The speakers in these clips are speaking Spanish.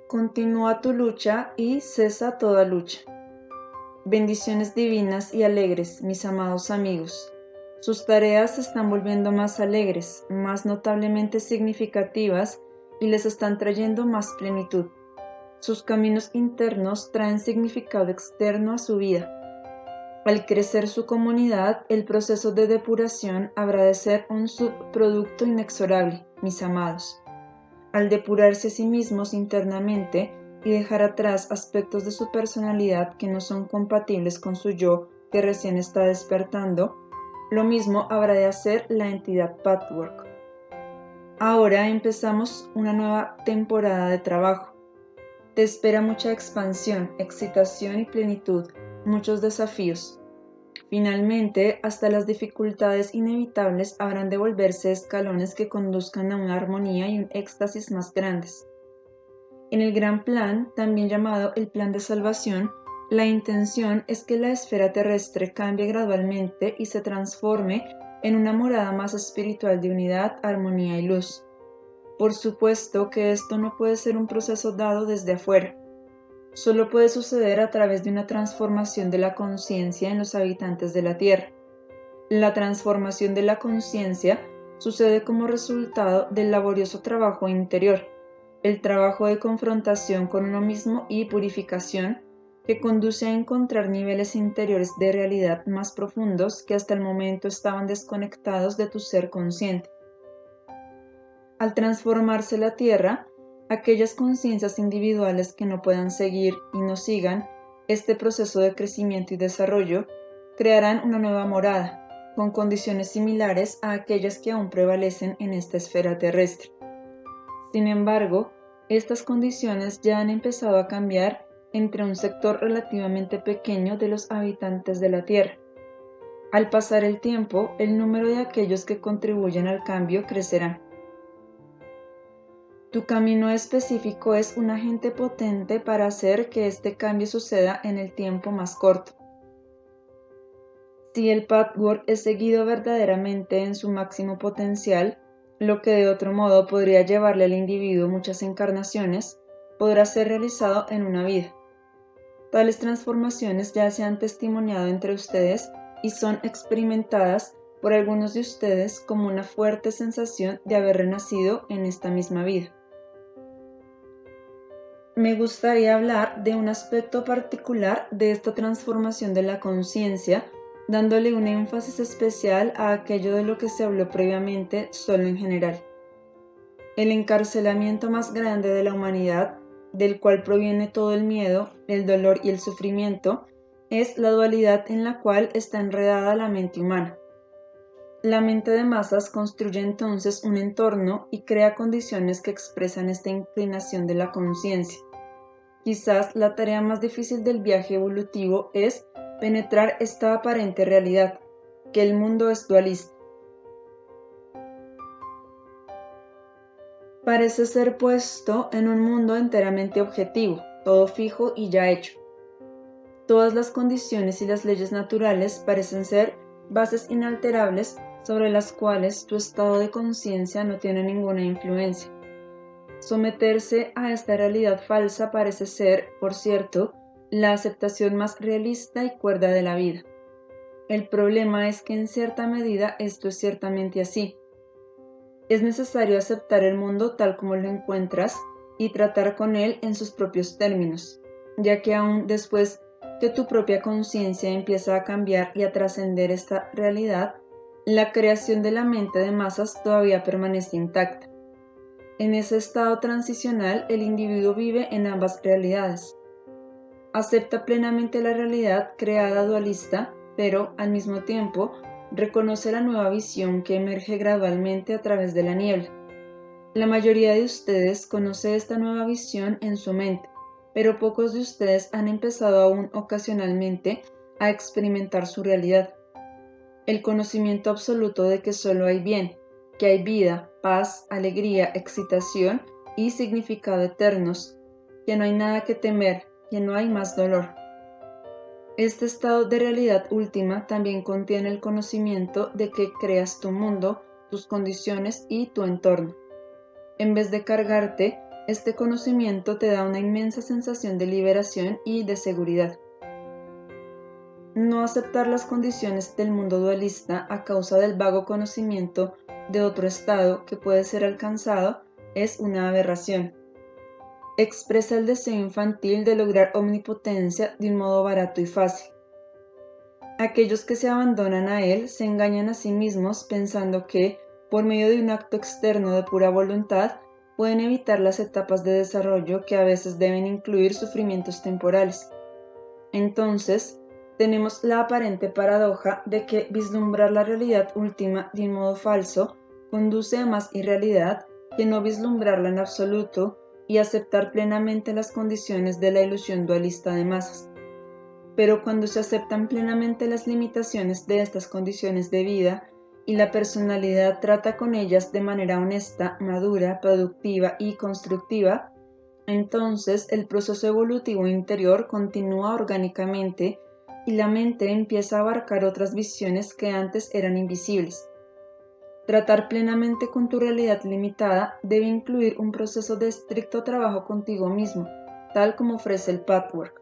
Continúa tu lucha y cesa toda lucha. Bendiciones divinas y alegres, mis amados amigos. Sus tareas se están volviendo más alegres, más notablemente significativas y les están trayendo más plenitud. Sus caminos internos traen significado externo a su vida. Al crecer su comunidad, el proceso de depuración habrá de ser un subproducto inexorable, mis amados. Al depurarse a sí mismos internamente y dejar atrás aspectos de su personalidad que no son compatibles con su yo que recién está despertando, lo mismo habrá de hacer la entidad Patchwork. Ahora empezamos una nueva temporada de trabajo. Te espera mucha expansión, excitación y plenitud, muchos desafíos. Finalmente, hasta las dificultades inevitables habrán de volverse escalones que conduzcan a una armonía y un éxtasis más grandes. En el gran plan, también llamado el plan de salvación, la intención es que la esfera terrestre cambie gradualmente y se transforme en una morada más espiritual de unidad, armonía y luz. Por supuesto que esto no puede ser un proceso dado desde afuera. Solo puede suceder a través de una transformación de la conciencia en los habitantes de la Tierra. La transformación de la conciencia sucede como resultado del laborioso trabajo interior, el trabajo de confrontación con uno mismo y purificación que conduce a encontrar niveles interiores de realidad más profundos que hasta el momento estaban desconectados de tu ser consciente. Al transformarse la Tierra, aquellas conciencias individuales que no puedan seguir y no sigan este proceso de crecimiento y desarrollo, crearán una nueva morada, con condiciones similares a aquellas que aún prevalecen en esta esfera terrestre. Sin embargo, estas condiciones ya han empezado a cambiar entre un sector relativamente pequeño de los habitantes de la Tierra. Al pasar el tiempo, el número de aquellos que contribuyen al cambio crecerá. Tu camino específico es un agente potente para hacer que este cambio suceda en el tiempo más corto. Si el Patchwork es seguido verdaderamente en su máximo potencial, lo que de otro modo podría llevarle al individuo muchas encarnaciones, podrá ser realizado en una vida. Tales transformaciones ya se han testimoniado entre ustedes y son experimentadas por algunos de ustedes como una fuerte sensación de haber renacido en esta misma vida. Me gustaría hablar de un aspecto particular de esta transformación de la conciencia, dándole un énfasis especial a aquello de lo que se habló previamente solo en general. El encarcelamiento más grande de la humanidad, del cual proviene todo el miedo, el dolor y el sufrimiento, es la dualidad en la cual está enredada la mente humana. La mente de masas construye entonces un entorno y crea condiciones que expresan esta inclinación de la conciencia. Quizás la tarea más difícil del viaje evolutivo es penetrar esta aparente realidad, que el mundo es dualista. Parece ser puesto en un mundo enteramente objetivo, todo fijo y ya hecho. Todas las condiciones y las leyes naturales parecen ser bases inalterables sobre las cuales tu estado de conciencia no tiene ninguna influencia. Someterse a esta realidad falsa parece ser, por cierto, la aceptación más realista y cuerda de la vida. El problema es que en cierta medida esto es ciertamente así. Es necesario aceptar el mundo tal como lo encuentras y tratar con él en sus propios términos, ya que aún después que tu propia conciencia empieza a cambiar y a trascender esta realidad, la creación de la mente de masas todavía permanece intacta. En ese estado transicional, el individuo vive en ambas realidades. Acepta plenamente la realidad creada dualista, pero al mismo tiempo reconoce la nueva visión que emerge gradualmente a través de la niebla. La mayoría de ustedes conoce esta nueva visión en su mente, pero pocos de ustedes han empezado aún ocasionalmente a experimentar su realidad. El conocimiento absoluto de que solo hay bien, que hay vida, paz, alegría, excitación y significado eternos, que no hay nada que temer, que no hay más dolor. Este estado de realidad última también contiene el conocimiento de que creas tu mundo, tus condiciones y tu entorno. En vez de cargarte, Este conocimiento te da una inmensa sensación de liberación y de seguridad. No aceptar las condiciones del mundo dualista a causa del vago conocimiento de otro estado que puede ser alcanzado es una aberración. Expresa el deseo infantil de lograr omnipotencia de un modo barato y fácil. Aquellos que se abandonan a él se engañan a sí mismos pensando que, por medio de un acto externo de pura voluntad, pueden evitar las etapas de desarrollo que a veces deben incluir sufrimientos temporales. Entonces, tenemos la aparente paradoja de que vislumbrar la realidad última de un modo falso conduce a más irrealidad que no vislumbrarla en absoluto y aceptar plenamente las condiciones de la ilusión dualista de masas. Pero cuando se aceptan plenamente las limitaciones de estas condiciones de vida y la personalidad trata con ellas de manera honesta, madura, productiva y constructiva, entonces el proceso evolutivo interior continúa orgánicamente y la mente empieza a abarcar otras visiones que antes eran invisibles. Tratar plenamente con tu realidad limitada debe incluir un proceso de estricto trabajo contigo mismo, tal como ofrece el Pathwork.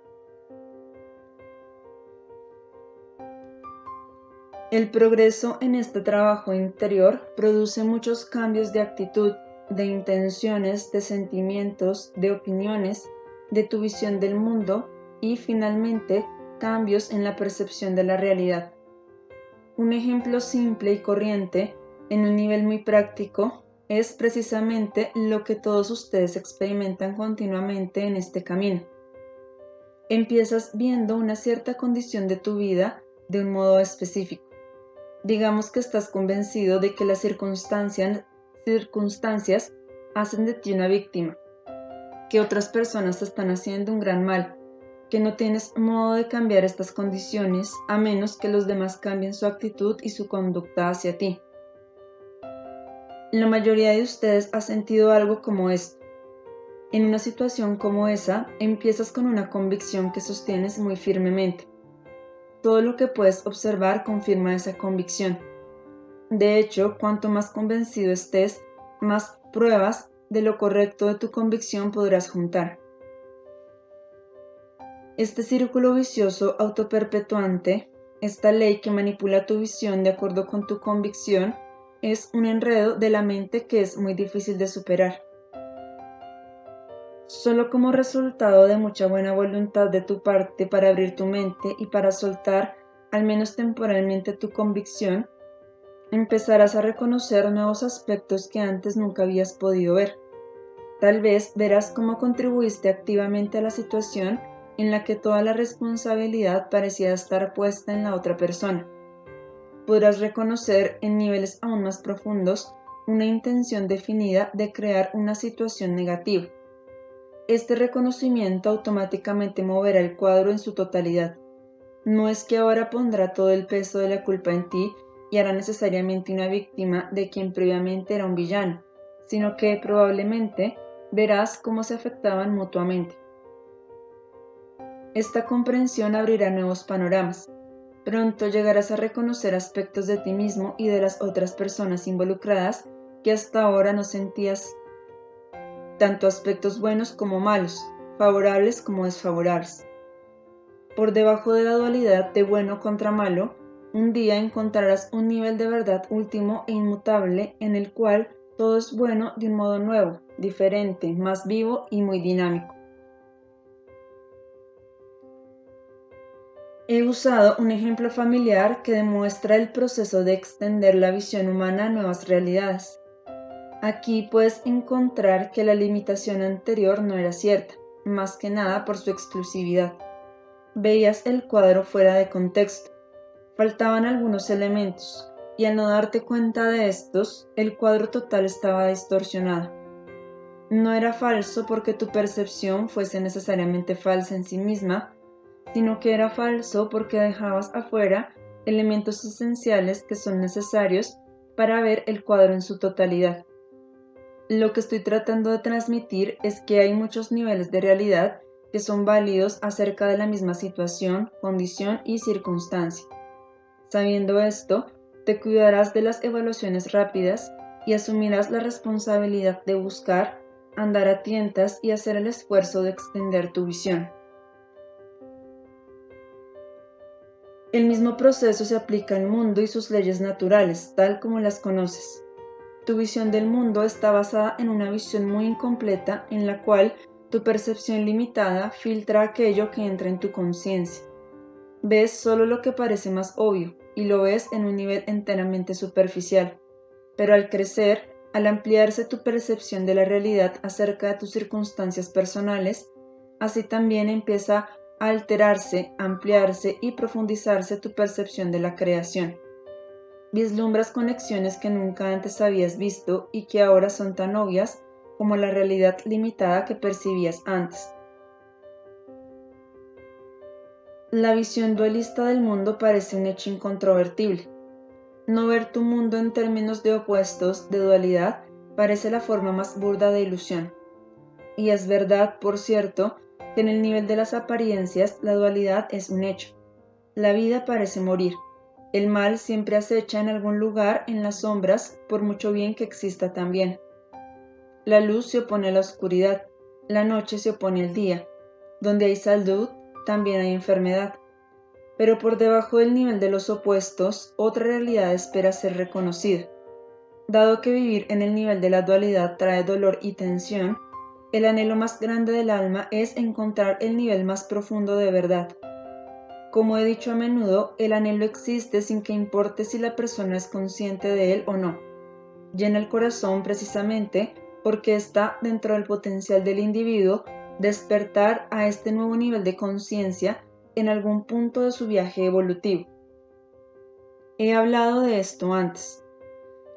El progreso en este trabajo interior produce muchos cambios de actitud, de intenciones, de sentimientos, de opiniones, de tu visión del mundo y, finalmente, cambios en la percepción de la realidad. Un ejemplo simple y corriente, en un nivel muy práctico, es precisamente lo que todos ustedes experimentan continuamente en este camino. Empiezas viendo una cierta condición de tu vida de un modo específico. Digamos que estás convencido de que las circunstancias hacen de ti una víctima, que otras personas te están haciendo un gran mal, que no tienes modo de cambiar estas condiciones a menos que los demás cambien su actitud y su conducta hacia ti. La mayoría de ustedes ha sentido algo como esto. En una situación como esa, empiezas con una convicción que sostienes muy firmemente. Todo lo que puedes observar confirma esa convicción. De hecho, cuanto más convencido estés, más pruebas de lo correcto de tu convicción podrás juntar. Este círculo vicioso autoperpetuante, esta ley que manipula tu visión de acuerdo con tu convicción, es un enredo de la mente que es muy difícil de superar. Solo como resultado de mucha buena voluntad de tu parte para abrir tu mente y para soltar, al menos temporalmente, tu convicción, empezarás a reconocer nuevos aspectos que antes nunca habías podido ver. Tal vez verás cómo contribuiste activamente a la situación en la que toda la responsabilidad parecía estar puesta en la otra persona. Podrás reconocer en niveles aún más profundos una intención definida de crear una situación negativa. Este reconocimiento automáticamente moverá el cuadro en su totalidad. No es que ahora pondrá todo el peso de la culpa en ti y hará necesariamente una víctima de quien previamente era un villano, sino que probablemente verás cómo se afectaban mutuamente. Esta comprensión abrirá nuevos panoramas. Pronto llegarás a reconocer aspectos de ti mismo y de las otras personas involucradas que hasta ahora no sentías, tanto aspectos buenos como malos, favorables como desfavorables. Por debajo de la dualidad de bueno contra malo, un día encontrarás un nivel de verdad último e inmutable en el cual todo es bueno de un modo nuevo, diferente, más vivo y muy dinámico. He usado un ejemplo familiar que demuestra el proceso de extender la visión humana a nuevas realidades. Aquí puedes encontrar que la limitación anterior no era cierta, más que nada por su exclusividad. Veías el cuadro fuera de contexto. Faltaban algunos elementos, y al no darte cuenta de estos, el cuadro total estaba distorsionado. No era falso porque tu percepción fuese necesariamente falsa en sí misma, sino que era falso porque dejabas afuera elementos esenciales que son necesarios para ver el cuadro en su totalidad. Lo que estoy tratando de transmitir es que hay muchos niveles de realidad que son válidos acerca de la misma situación, condición y circunstancia. Sabiendo esto, te cuidarás de las evaluaciones rápidas y asumirás la responsabilidad de buscar, andar a tientas y hacer el esfuerzo de extender tu visión. El mismo proceso se aplica al mundo y sus leyes naturales, tal como las conoces. Tu visión del mundo está basada en una visión muy incompleta en la cual tu percepción limitada filtra aquello que entra en tu conciencia. Ves solo lo que parece más obvio y lo ves en un nivel enteramente superficial. Pero al crecer, al ampliarse tu percepción de la realidad acerca de tus circunstancias personales, así también empieza a alterarse, ampliarse y profundizarse tu percepción de la creación. Vislumbras conexiones que nunca antes habías visto y que ahora son tan obvias como la realidad limitada que percibías antes. La visión dualista del mundo parece un hecho incontrovertible. No ver tu mundo en términos de opuestos, de dualidad, parece la forma más burda de ilusión. Y es verdad, por cierto, que en el nivel de las apariencias la dualidad es un hecho. La vida parece morir. El mal siempre acecha en algún lugar en las sombras, por mucho bien que exista también. La luz se opone a la oscuridad, la noche se opone al día. Donde hay salud, también hay enfermedad. Pero por debajo del nivel de los opuestos, otra realidad espera ser reconocida. Dado que vivir en el nivel de la dualidad trae dolor y tensión, el anhelo más grande del alma es encontrar el nivel más profundo de verdad. Como he dicho a menudo, el anhelo existe sin que importe si la persona es consciente de él o no. Llena el corazón precisamente porque está dentro del potencial del individuo despertar a este nuevo nivel de conciencia en algún punto de su viaje evolutivo. He hablado de esto antes.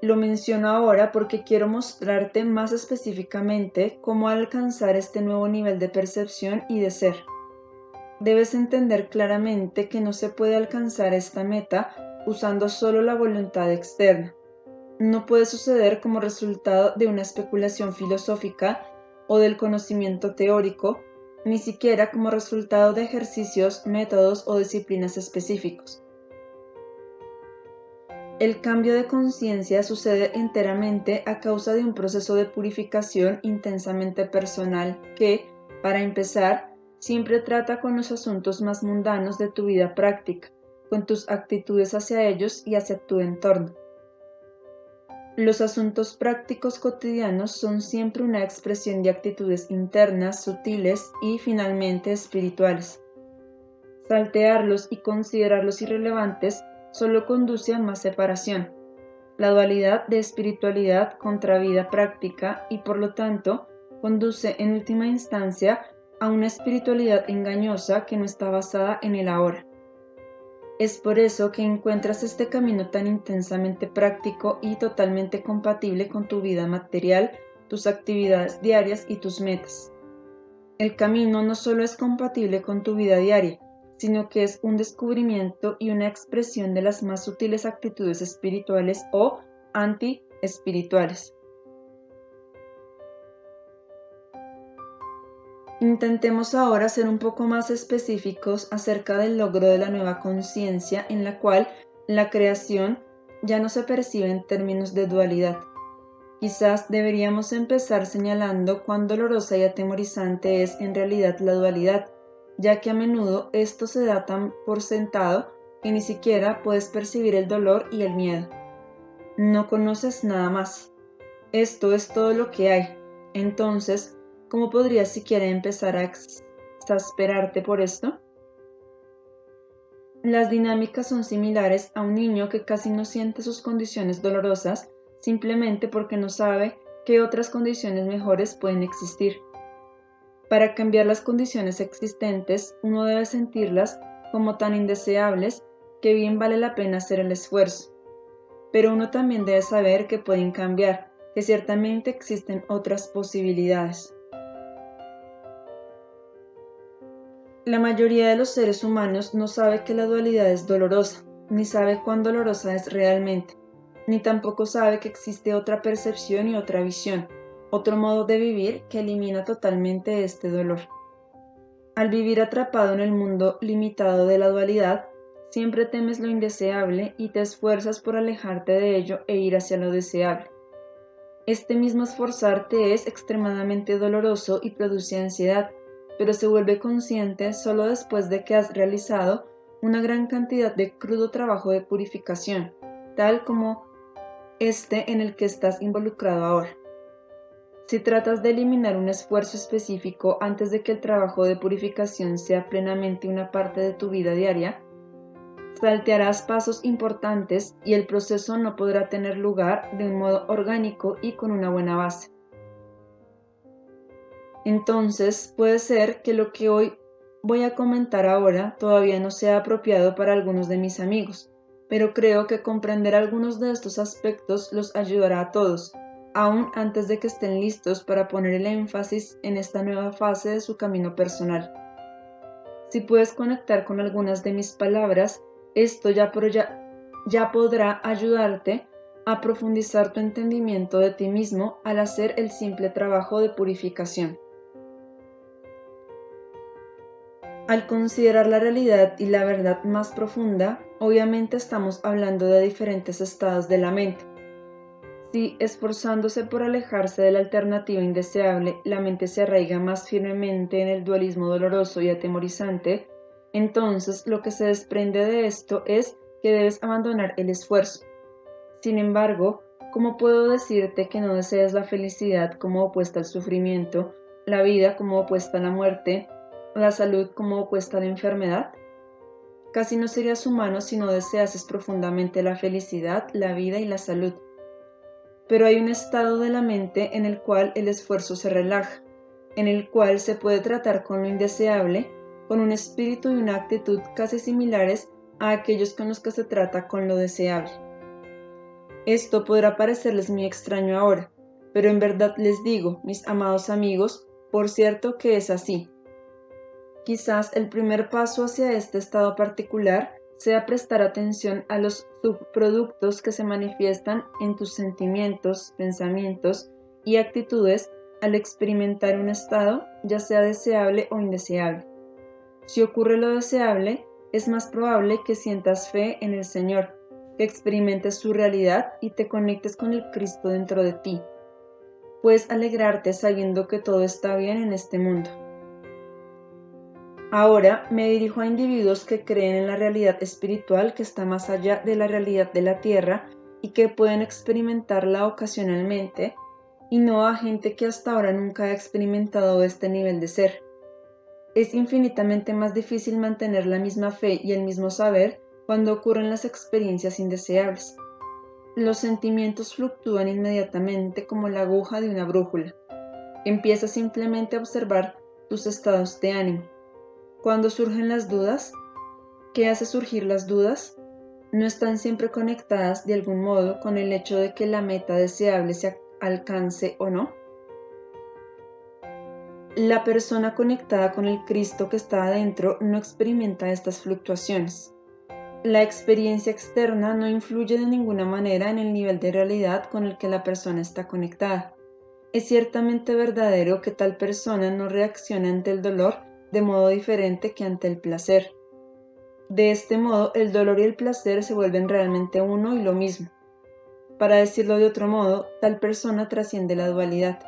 Lo menciono ahora porque quiero mostrarte más específicamente cómo alcanzar este nuevo nivel de percepción y de ser. Debes entender claramente que no se puede alcanzar esta meta usando solo la voluntad externa. No puede suceder como resultado de una especulación filosófica o del conocimiento teórico, ni siquiera como resultado de ejercicios, métodos o disciplinas específicos. El cambio de conciencia sucede enteramente a causa de un proceso de purificación intensamente personal que, para empezar, siempre trata con los asuntos más mundanos de tu vida práctica, con tus actitudes hacia ellos y hacia tu entorno. Los asuntos prácticos cotidianos son siempre una expresión de actitudes internas, sutiles y finalmente espirituales. Saltearlos y considerarlos irrelevantes solo conduce a más separación, la dualidad de espiritualidad contra vida práctica y por lo tanto conduce en última instancia a una espiritualidad engañosa que no está basada en el ahora. Es por eso que encuentras este camino tan intensamente práctico y totalmente compatible con tu vida material, tus actividades diarias y tus metas. El camino no solo es compatible con tu vida diaria, sino que es un descubrimiento y una expresión de las más sutiles actitudes espirituales o anti-espirituales. Intentemos ahora ser un poco más específicos acerca del logro de la nueva conciencia en la cual la creación ya no se percibe en términos de dualidad. Quizás deberíamos empezar señalando cuán dolorosa y atemorizante es en realidad la dualidad, ya que a menudo esto se da tan por sentado que ni siquiera puedes percibir el dolor y el miedo. No conoces nada más. Esto es todo lo que hay. Entonces, ¿cómo podrías siquiera empezar a exasperarte por esto? Las dinámicas son similares a un niño que casi no siente sus condiciones dolorosas simplemente porque no sabe qué otras condiciones mejores pueden existir. Para cambiar las condiciones existentes, uno debe sentirlas como tan indeseables que bien vale la pena hacer el esfuerzo. Pero uno también debe saber que pueden cambiar, que ciertamente existen otras posibilidades. La mayoría de los seres humanos no sabe que la dualidad es dolorosa, ni sabe cuán dolorosa es realmente, ni tampoco sabe que existe otra percepción y otra visión, otro modo de vivir que elimina totalmente este dolor. Al vivir atrapado en el mundo limitado de la dualidad, siempre temes lo indeseable y te esfuerzas por alejarte de ello e ir hacia lo deseable. Este mismo esforzarte es extremadamente doloroso y produce ansiedad, pero se vuelve consciente solo después de que has realizado una gran cantidad de crudo trabajo de purificación, tal como este en el que estás involucrado ahora. Si tratas de eliminar un esfuerzo específico antes de que el trabajo de purificación sea plenamente una parte de tu vida diaria, saltearás pasos importantes y el proceso no podrá tener lugar de un modo orgánico y con una buena base. Entonces, puede ser que lo que hoy voy a comentar ahora todavía no sea apropiado para algunos de mis amigos, pero creo que comprender algunos de estos aspectos los ayudará a todos, aún antes de que estén listos para poner el énfasis en esta nueva fase de su camino personal. Si puedes conectar con algunas de mis palabras, esto ya podrá ayudarte a profundizar tu entendimiento de ti mismo al hacer el simple trabajo de purificación. Al considerar la realidad y la verdad más profunda, obviamente estamos hablando de diferentes estados de la mente. Si, esforzándose por alejarse de la alternativa indeseable, la mente se arraiga más firmemente en el dualismo doloroso y atemorizante, entonces lo que se desprende de esto es que debes abandonar el esfuerzo. Sin embargo, ¿cómo puedo decirte que no deseas la felicidad como opuesta al sufrimiento, la vida como opuesta a la muerte, la salud como opuesta a la enfermedad? Casi no serías humano si no deseases profundamente la felicidad, la vida y la salud. Pero hay un estado de la mente en el cual el esfuerzo se relaja, en el cual se puede tratar con lo indeseable, con un espíritu y una actitud casi similares a aquellos con los que se trata con lo deseable. Esto podrá parecerles muy extraño ahora, pero en verdad les digo, mis amados amigos, por cierto que es así. Quizás el primer paso hacia este estado particular sea prestar atención a los subproductos que se manifiestan en tus sentimientos, pensamientos y actitudes al experimentar un estado, ya sea deseable o indeseable. Si ocurre lo deseable, es más probable que sientas fe en el Señor, que experimentes su realidad y te conectes con el Cristo dentro de ti. Puedes alegrarte sabiendo que todo está bien en este mundo. Ahora me dirijo a individuos que creen en la realidad espiritual que está más allá de la realidad de la tierra y que pueden experimentarla ocasionalmente, y no a gente que hasta ahora nunca ha experimentado este nivel de ser. Es infinitamente más difícil mantener la misma fe y el mismo saber cuando ocurren las experiencias indeseables. Los sentimientos fluctúan inmediatamente como la aguja de una brújula. Empieza simplemente a observar tus estados de ánimo. Cuando surgen las dudas, ¿qué hace surgir las dudas? ¿No están siempre conectadas de algún modo con el hecho de que la meta deseable se alcance o no? La persona conectada con el Cristo que está adentro no experimenta estas fluctuaciones. La experiencia externa no influye de ninguna manera en el nivel de realidad con el que la persona está conectada. Es ciertamente verdadero que tal persona no reacciona ante el dolor de modo diferente que ante el placer. De este modo, el dolor y el placer se vuelven realmente uno y lo mismo. Para decirlo de otro modo, tal persona trasciende la dualidad.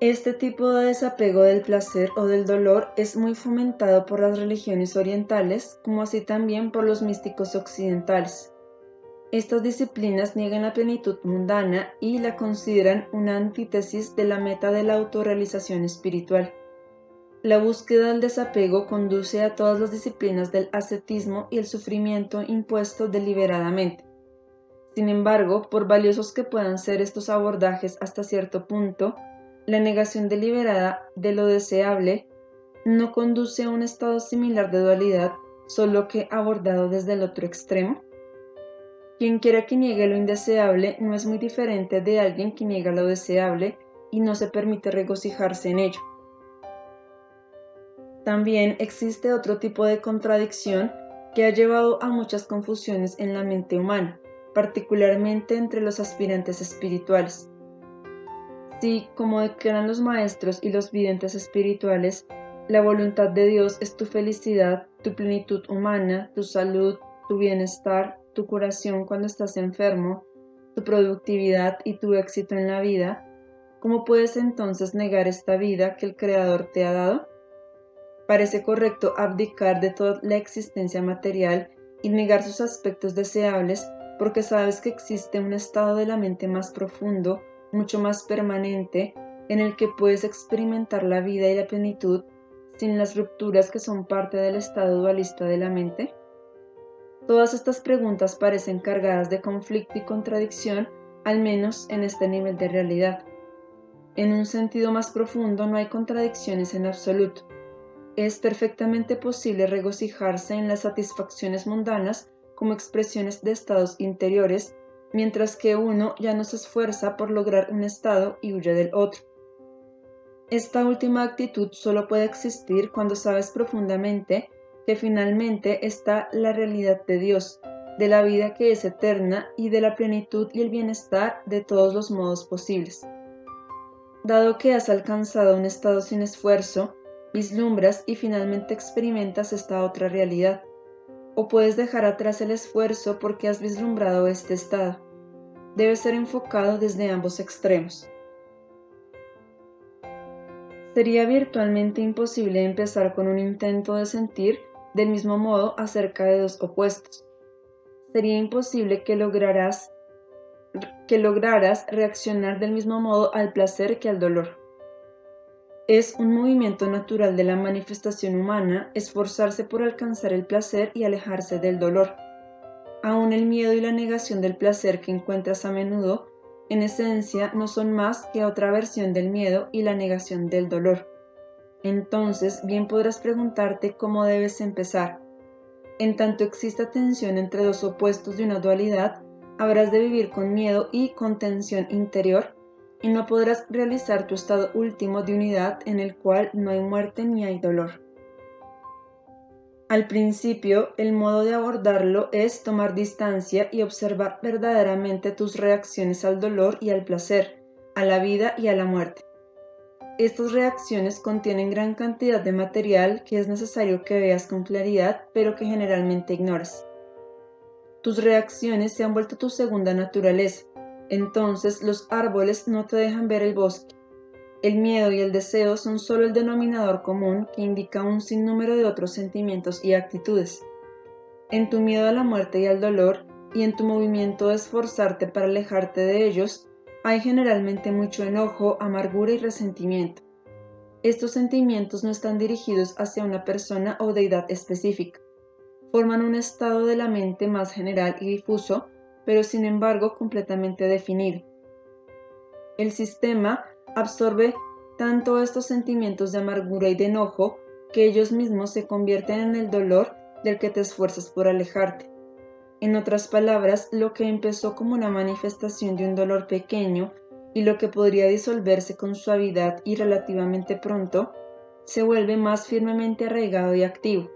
Este tipo de desapego del placer o del dolor es muy fomentado por las religiones orientales, como así también por los místicos occidentales. Estas disciplinas niegan la plenitud mundana y la consideran una antítesis de la meta de la autorrealización espiritual. La búsqueda del desapego conduce a todas las disciplinas del ascetismo y el sufrimiento impuesto deliberadamente. Sin embargo, por valiosos que puedan ser estos abordajes hasta cierto punto, la negación deliberada de lo deseable no conduce a un estado similar de dualidad, solo que abordado desde el otro extremo. Quien quiera que niegue lo indeseable no es muy diferente de alguien que niega lo deseable y no se permite regocijarse en ello. También existe otro tipo de contradicción que ha llevado a muchas confusiones en la mente humana, particularmente entre los aspirantes espirituales. Si, como declaran los maestros y los videntes espirituales, la voluntad de Dios es tu felicidad, tu plenitud humana, tu salud, tu bienestar, tu curación cuando estás enfermo, tu productividad y tu éxito en la vida, ¿cómo puedes entonces negar esta vida que el Creador te ha dado? Parece correcto abdicar de toda la existencia material y negar sus aspectos deseables porque sabes que existe un estado de la mente más profundo, mucho más permanente, en el que puedes experimentar la vida y la plenitud sin las rupturas que son parte del estado dualista de la mente. Todas estas preguntas parecen cargadas de conflicto y contradicción, al menos en este nivel de realidad. En un sentido más profundo no hay contradicciones en absoluto. Es perfectamente posible regocijarse en las satisfacciones mundanas como expresiones de estados interiores, mientras que uno ya no se esfuerza por lograr un estado y huye del otro. Esta última actitud solo puede existir cuando sabes profundamente que finalmente está la realidad de Dios, de la vida que es eterna y de la plenitud y el bienestar de todos los modos posibles. Dado que has alcanzado un estado sin esfuerzo, vislumbras y finalmente experimentas esta otra realidad, o puedes dejar atrás el esfuerzo porque has vislumbrado este estado. Debe ser enfocado desde ambos extremos. Sería virtualmente imposible empezar con un intento de sentir del mismo modo acerca de dos opuestos. Sería imposible que lograras reaccionar del mismo modo al placer que al dolor. Es un movimiento natural de la manifestación humana esforzarse por alcanzar el placer y alejarse del dolor. Aún el miedo y la negación del placer que encuentras a menudo, en esencia, no son más que otra versión del miedo y la negación del dolor. Entonces, bien podrás preguntarte cómo debes empezar. En tanto exista tensión entre dos opuestos de una dualidad, habrás de vivir con miedo y con tensión interior, y no podrás realizar tu estado último de unidad en el cual no hay muerte ni hay dolor. Al principio, el modo de abordarlo es tomar distancia y observar verdaderamente tus reacciones al dolor y al placer, a la vida y a la muerte. Estas reacciones contienen gran cantidad de material que es necesario que veas con claridad, pero que generalmente ignoras. Tus reacciones se han vuelto tu segunda naturaleza, entonces los árboles no te dejan ver el bosque. El miedo y el deseo son solo el denominador común que indica un sinnúmero de otros sentimientos y actitudes. En tu miedo a la muerte y al dolor, y en tu movimiento de esforzarte para alejarte de ellos, hay generalmente mucho enojo, amargura y resentimiento. Estos sentimientos no están dirigidos hacia una persona o deidad específica. Forman un estado de la mente más general y difuso, pero sin embargo completamente definido. El sistema absorbe tanto estos sentimientos de amargura y de enojo que ellos mismos se convierten en el dolor del que te esfuerzas por alejarte. En otras palabras, lo que empezó como una manifestación de un dolor pequeño y lo que podría disolverse con suavidad y relativamente pronto, se vuelve más firmemente arraigado y activo.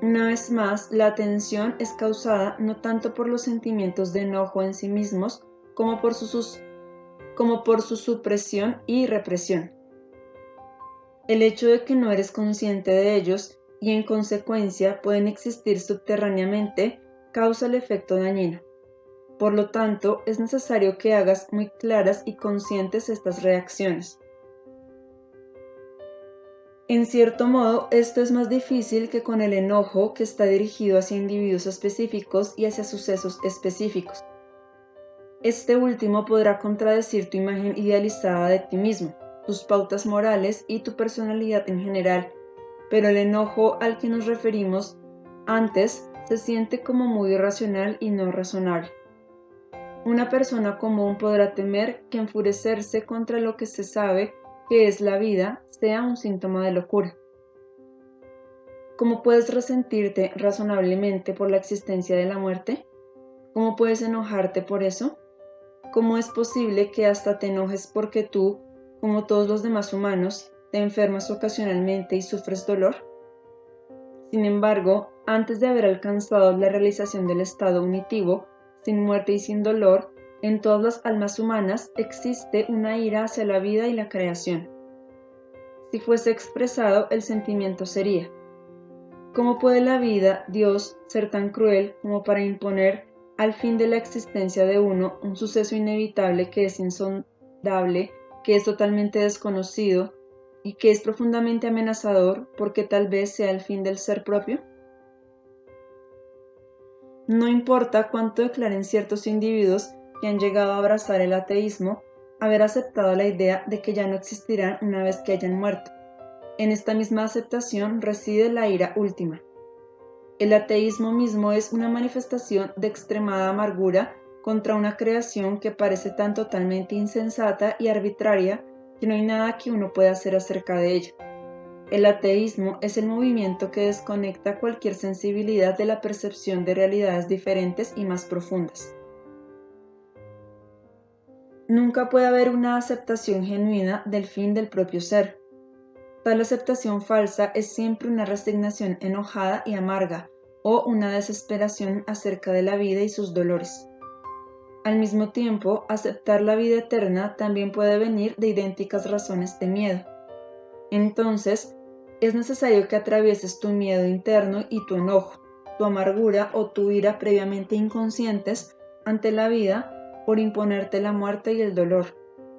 Una vez más, la tensión es causada no tanto por los sentimientos de enojo en sí mismos como por su supresión y represión. El hecho de que no eres consciente de ellos y en consecuencia pueden existir subterráneamente causa el efecto dañino. Por lo tanto, es necesario que hagas muy claras y conscientes estas reacciones. En cierto modo, esto es más difícil que con el enojo que está dirigido hacia individuos específicos y hacia sucesos específicos. Este último podrá contradecir tu imagen idealizada de ti mismo, tus pautas morales y tu personalidad en general, pero el enojo al que nos referimos antes se siente como muy irracional y no razonable. Una persona común podrá temer que enfurecerse contra lo que se sabe que es la vida sea un síntoma de locura. ¿Cómo puedes resentirte razonablemente por la existencia de la muerte? ¿Cómo puedes enojarte por eso? ¿Cómo es posible que hasta te enojes porque tú, como todos los demás humanos, te enfermas ocasionalmente y sufres dolor? Sin embargo, antes de haber alcanzado la realización del estado unitivo, sin muerte y sin dolor, en todas las almas humanas existe una ira hacia la vida y la creación. Si fuese expresado, el sentimiento sería: ¿cómo puede la vida, Dios, ser tan cruel como para imponer al fin de la existencia de uno, un suceso inevitable que es insondable, que es totalmente desconocido y que es profundamente amenazador porque tal vez sea el fin del ser propio? No importa cuánto declaren ciertos individuos que han llegado a abrazar el ateísmo, haber aceptado la idea de que ya no existirán una vez que hayan muerto. En esta misma aceptación reside la ira última. El ateísmo mismo es una manifestación de extremada amargura contra una creación que parece tan totalmente insensata y arbitraria que no hay nada que uno pueda hacer acerca de ella. El ateísmo es el movimiento que desconecta cualquier sensibilidad de la percepción de realidades diferentes y más profundas. Nunca puede haber una aceptación genuina del fin del propio ser. Tal aceptación falsa es siempre una resignación enojada y amarga, o una desesperación acerca de la vida y sus dolores. Al mismo tiempo, aceptar la vida eterna también puede venir de idénticas razones de miedo. Entonces, es necesario que atravieses tu miedo interno y tu enojo, tu amargura o tu ira previamente inconscientes ante la vida por imponerte la muerte y el dolor,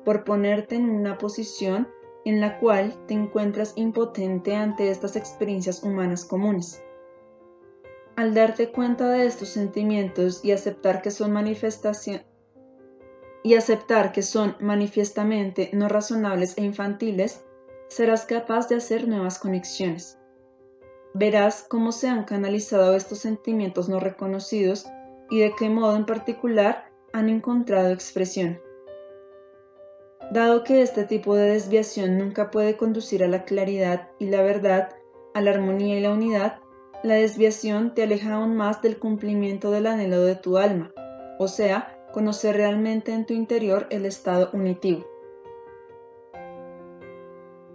por ponerte en una posición en la cual te encuentras impotente ante estas experiencias humanas comunes. Al darte cuenta de estos sentimientos y aceptar que son manifiestamente no razonables e infantiles, serás capaz de hacer nuevas conexiones. Verás cómo se han canalizado estos sentimientos no reconocidos y de qué modo en particular han encontrado expresión. Dado que este tipo de desviación nunca puede conducir a la claridad y la verdad, a la armonía y la unidad, la desviación te aleja aún más del cumplimiento del anhelo de tu alma, o sea, conocer realmente en tu interior el estado unitivo.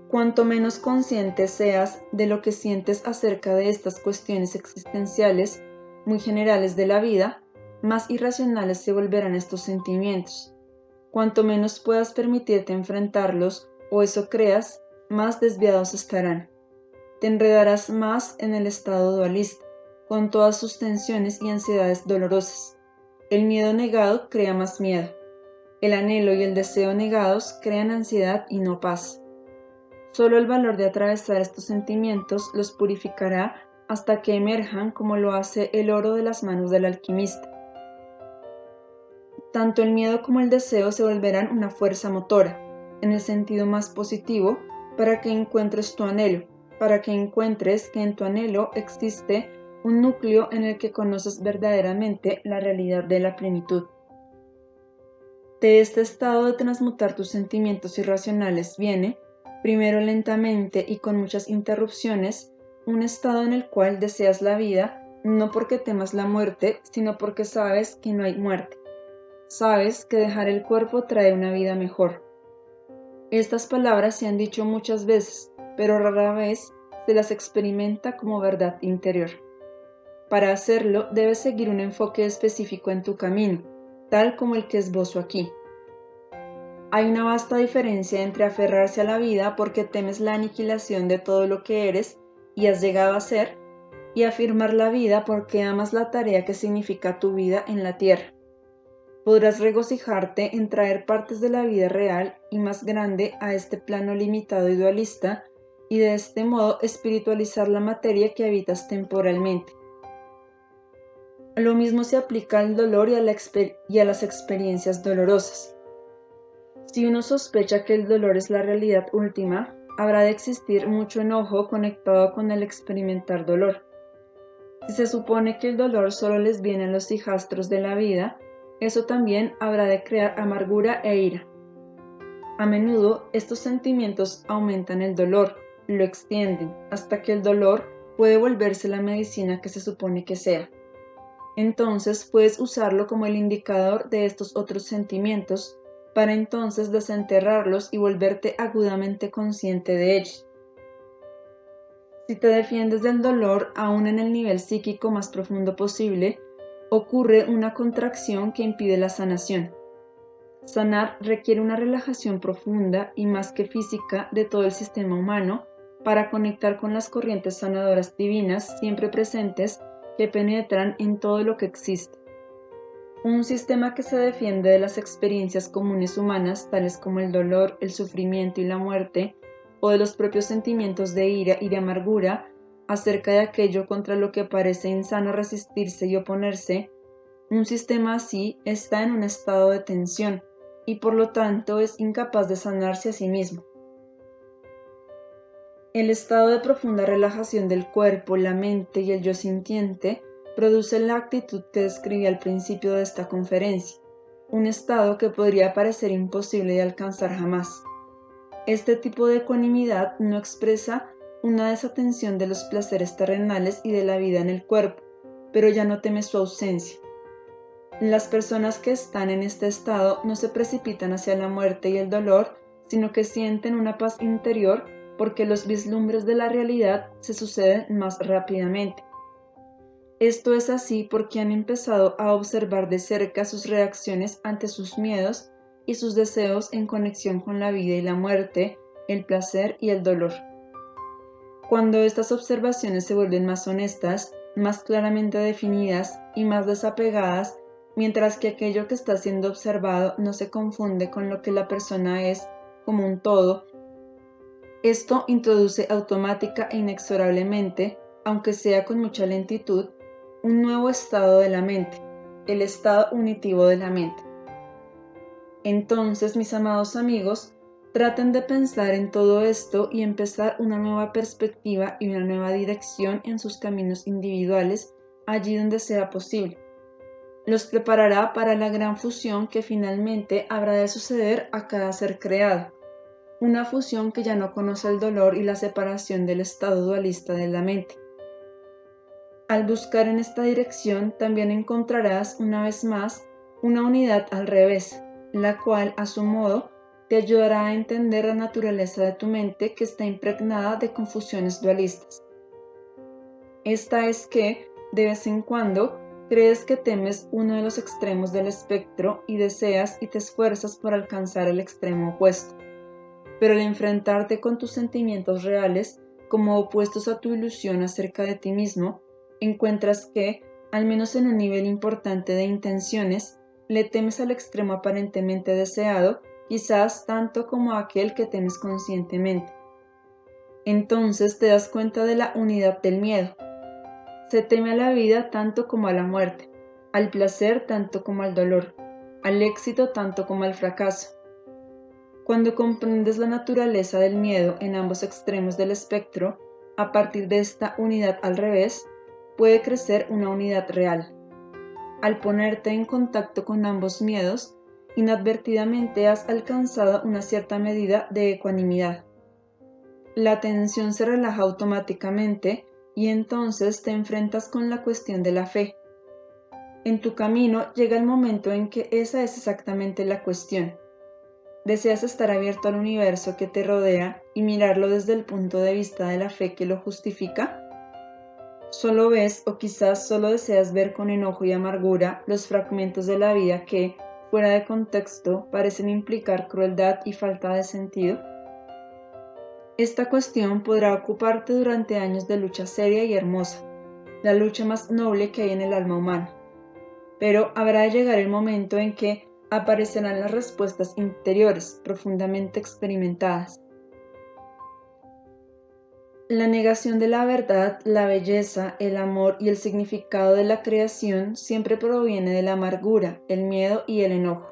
Cuanto menos consciente seas de lo que sientes acerca de estas cuestiones existenciales muy generales de la vida, más irracionales se volverán estos sentimientos. Cuanto menos puedas permitirte enfrentarlos, o eso creas, más desviados estarán. Te enredarás más en el estado dualista, con todas sus tensiones y ansiedades dolorosas. El miedo negado crea más miedo. El anhelo y el deseo negados crean ansiedad y no paz. Solo el valor de atravesar estos sentimientos los purificará hasta que emerjan como lo hace el oro de las manos del alquimista. Tanto el miedo como el deseo se volverán una fuerza motora, en el sentido más positivo, para que encuentres tu anhelo, para que encuentres que en tu anhelo existe un núcleo en el que conoces verdaderamente la realidad de la plenitud. De este estado de transmutar tus sentimientos irracionales viene, primero lentamente y con muchas interrupciones, un estado en el cual deseas la vida, no porque temas la muerte, sino porque sabes que no hay muerte. Sabes que dejar el cuerpo trae una vida mejor. Estas palabras se han dicho muchas veces, pero rara vez se las experimenta como verdad interior. Para hacerlo, debes seguir un enfoque específico en tu camino, tal como el que esbozo aquí. Hay una vasta diferencia entre aferrarse a la vida porque temes la aniquilación de todo lo que eres y has llegado a ser, y afirmar la vida porque amas la tarea que significa tu vida en la tierra. Podrás regocijarte en traer partes de la vida real y más grande a este plano limitado y dualista, y de este modo espiritualizar la materia que habitas temporalmente. Lo mismo se aplica al dolor y a las experiencias dolorosas. Si uno sospecha que el dolor es la realidad última, habrá de existir mucho enojo conectado con el experimentar dolor. Si se supone que el dolor solo les viene a los hijastros de la vida, eso también habrá de crear amargura e ira. A menudo estos sentimientos aumentan el dolor, lo extienden, hasta que el dolor puede volverse la medicina que se supone que sea. Entonces puedes usarlo como el indicador de estos otros sentimientos, para entonces desenterrarlos y volverte agudamente consciente de ellos. Si te defiendes del dolor aún en el nivel psíquico más profundo posible, ocurre una contracción que impide la sanación. Sanar requiere una relajación profunda y más que física de todo el sistema humano para conectar con las corrientes sanadoras divinas siempre presentes que penetran en todo lo que existe. Un sistema que se defiende de las experiencias comunes humanas, tales como el dolor, el sufrimiento y la muerte, o de los propios sentimientos de ira y de amargura, acerca de aquello contra lo que parece insano resistirse y oponerse. Un sistema así está en un estado de tensión y por lo tanto es incapaz de sanarse a sí mismo. El estado de profunda relajación del cuerpo, la mente y el yo sintiente produce la actitud que describí al principio de esta conferencia, un estado que podría parecer imposible de alcanzar jamás. Este tipo de ecuanimidad no expresa una desatención de los placeres terrenales y de la vida en el cuerpo, pero ya no teme su ausencia. Las personas que están en este estado no se precipitan hacia la muerte y el dolor, sino que sienten una paz interior porque los vislumbres de la realidad se suceden más rápidamente. Esto es así porque han empezado a observar de cerca sus reacciones ante sus miedos y sus deseos en conexión con la vida y la muerte, el placer y el dolor. Cuando estas observaciones se vuelven más honestas, más claramente definidas y más desapegadas, mientras que aquello que está siendo observado no se confunde con lo que la persona es como un todo, esto introduce automática e inexorablemente, aunque sea con mucha lentitud, un nuevo estado de la mente, el estado unitivo de la mente. Entonces, mis amados amigos, traten de pensar en todo esto y empezar una nueva perspectiva y una nueva dirección en sus caminos individuales allí donde sea posible. Los preparará para la gran fusión que finalmente habrá de suceder a cada ser creado. Una fusión que ya no conoce el dolor y la separación del estado dualista de la mente. Al buscar en esta dirección también encontrarás una vez más una unidad al revés, la cual a su modo te ayudará a entender la naturaleza de tu mente que está impregnada de confusiones dualistas. Esta es que, de vez en cuando, crees que temes uno de los extremos del espectro y deseas y te esfuerzas por alcanzar el extremo opuesto. Pero al enfrentarte con tus sentimientos reales, como opuestos a tu ilusión acerca de ti mismo, encuentras que, al menos en un nivel importante de intenciones, le temes al extremo aparentemente deseado, quizás tanto como a aquel que temes conscientemente. Entonces te das cuenta de la unidad del miedo. Se teme a la vida tanto como a la muerte, al placer tanto como al dolor, al éxito tanto como al fracaso. Cuando comprendes la naturaleza del miedo en ambos extremos del espectro, a partir de esta unidad al revés, puede crecer una unidad real. Al ponerte en contacto con ambos miedos, inadvertidamente has alcanzado una cierta medida de ecuanimidad. La tensión se relaja automáticamente y entonces te enfrentas con la cuestión de la fe. En tu camino llega el momento en que esa es exactamente la cuestión. ¿Deseas estar abierto al universo que te rodea y mirarlo desde el punto de vista de la fe que lo justifica? ¿Solo ves o quizás solo deseas ver con enojo y amargura los fragmentos de la vida que, fuera de contexto, parecen implicar crueldad y falta de sentido? Esta cuestión podrá ocuparte durante años de lucha seria y hermosa, la lucha más noble que hay en el alma humana. Pero habrá de llegar el momento en que aparecerán las respuestas interiores, profundamente experimentadas. La negación de la verdad, la belleza, el amor y el significado de la creación siempre proviene de la amargura, el miedo y el enojo.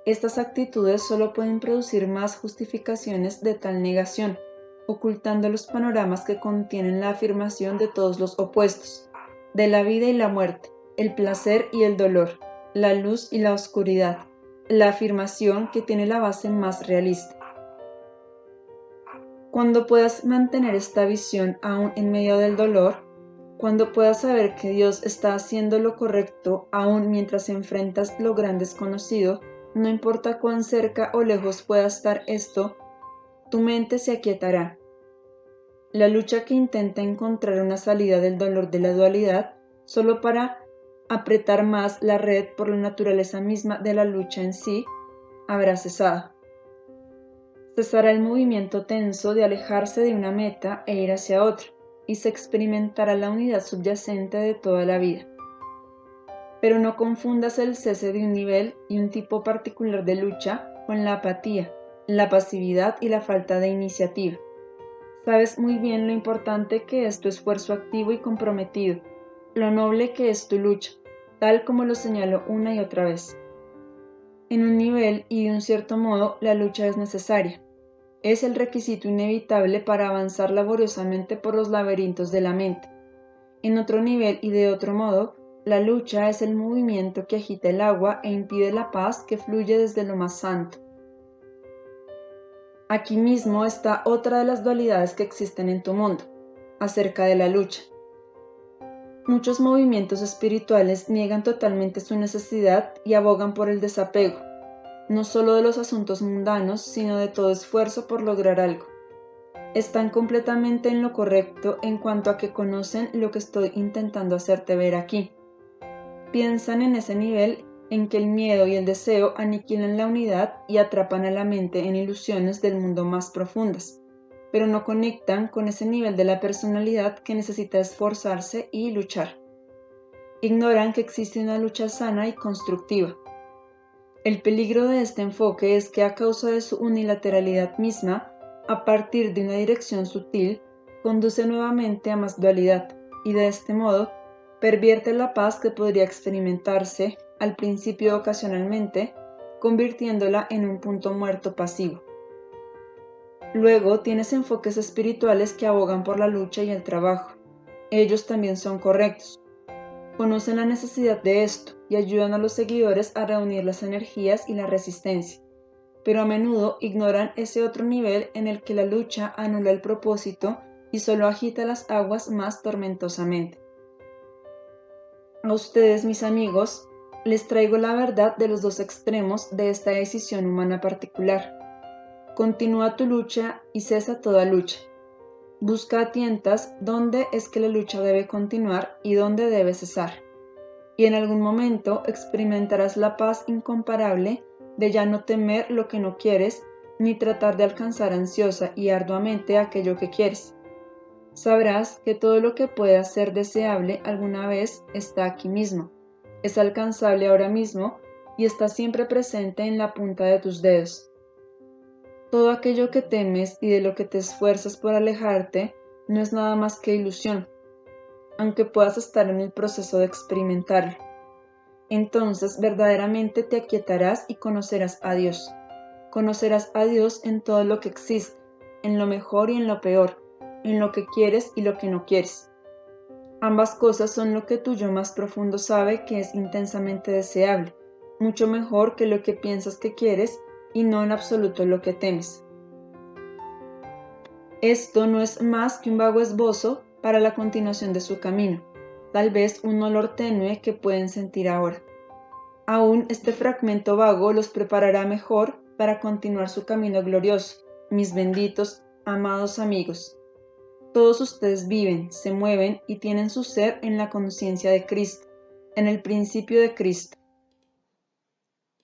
Estas actitudes solo pueden producir más justificaciones de tal negación, ocultando los panoramas que contienen la afirmación de todos los opuestos, de la vida y la muerte, el placer y el dolor, la luz y la oscuridad, la afirmación que tiene la base más realista. Cuando puedas mantener esta visión aún en medio del dolor, cuando puedas saber que Dios está haciendo lo correcto aún mientras enfrentas lo gran desconocido, no importa cuán cerca o lejos pueda estar esto, tu mente se aquietará. La lucha que intenta encontrar una salida del dolor de la dualidad solo para apretar más la red por la naturaleza misma de la lucha en sí, habrá cesado. Cesará el movimiento tenso de alejarse de una meta e ir hacia otra, y se experimentará la unidad subyacente de toda la vida. Pero no confundas el cese de un nivel y un tipo particular de lucha con la apatía, la pasividad y la falta de iniciativa. Sabes muy bien lo importante que es tu esfuerzo activo y comprometido, lo noble que es tu lucha, tal como lo señalo una y otra vez. En un nivel y de un cierto modo, la lucha es necesaria. Es el requisito inevitable para avanzar laboriosamente por los laberintos de la mente. En otro nivel y de otro modo, la lucha es el movimiento que agita el agua e impide la paz que fluye desde lo más santo. Aquí mismo está otra de las dualidades que existen en tu mundo, acerca de la lucha. Muchos movimientos espirituales niegan totalmente su necesidad y abogan por el desapego, no solo de los asuntos mundanos, sino de todo esfuerzo por lograr algo. Están completamente en lo correcto en cuanto a que conocen lo que estoy intentando hacerte ver aquí. Piensan en ese nivel en que el miedo y el deseo aniquilan la unidad y atrapan a la mente en ilusiones del mundo más profundas, pero no conectan con ese nivel de la personalidad que necesita esforzarse y luchar. Ignoran que existe una lucha sana y constructiva. El peligro de este enfoque es que a causa de su unilateralidad misma, a partir de una dirección sutil, conduce nuevamente a más dualidad y de este modo pervierte la paz que podría experimentarse al principio ocasionalmente, convirtiéndola en un punto muerto pasivo. Luego tienes enfoques espirituales que abogan por la lucha y el trabajo. Ellos también son correctos. Conocen la necesidad de esto y ayudan a los seguidores a reunir las energías y la resistencia, pero a menudo ignoran ese otro nivel en el que la lucha anula el propósito y solo agita las aguas más tormentosamente. A ustedes, mis amigos, les traigo la verdad de los dos extremos de esta decisión humana particular. Continúa tu lucha y cesa toda lucha. Busca a tientas dónde es que la lucha debe continuar y dónde debe cesar. Y en algún momento experimentarás la paz incomparable de ya no temer lo que no quieres, ni tratar de alcanzar ansiosa y arduamente aquello que quieres. Sabrás que todo lo que pueda ser deseable alguna vez está aquí mismo, es alcanzable ahora mismo y está siempre presente en la punta de tus dedos. Todo aquello que temes y de lo que te esfuerzas por alejarte no es nada más que ilusión, aunque puedas estar en el proceso de experimentarlo. Entonces verdaderamente te aquietarás y conocerás a Dios. Conocerás a Dios en todo lo que existe, en lo mejor y en lo peor, en lo que quieres y lo que no quieres. Ambas cosas son lo que tu yo más profundo sabe que es intensamente deseable, mucho mejor que lo que piensas que quieres y no en absoluto lo que temes. Esto no es más que un vago esbozo para la continuación de su camino, tal vez un olor tenue que pueden sentir ahora. Aún este fragmento vago los preparará mejor para continuar su camino glorioso, mis benditos, amados amigos. Todos ustedes viven, se mueven y tienen su ser en la conciencia de Cristo, en el principio de Cristo.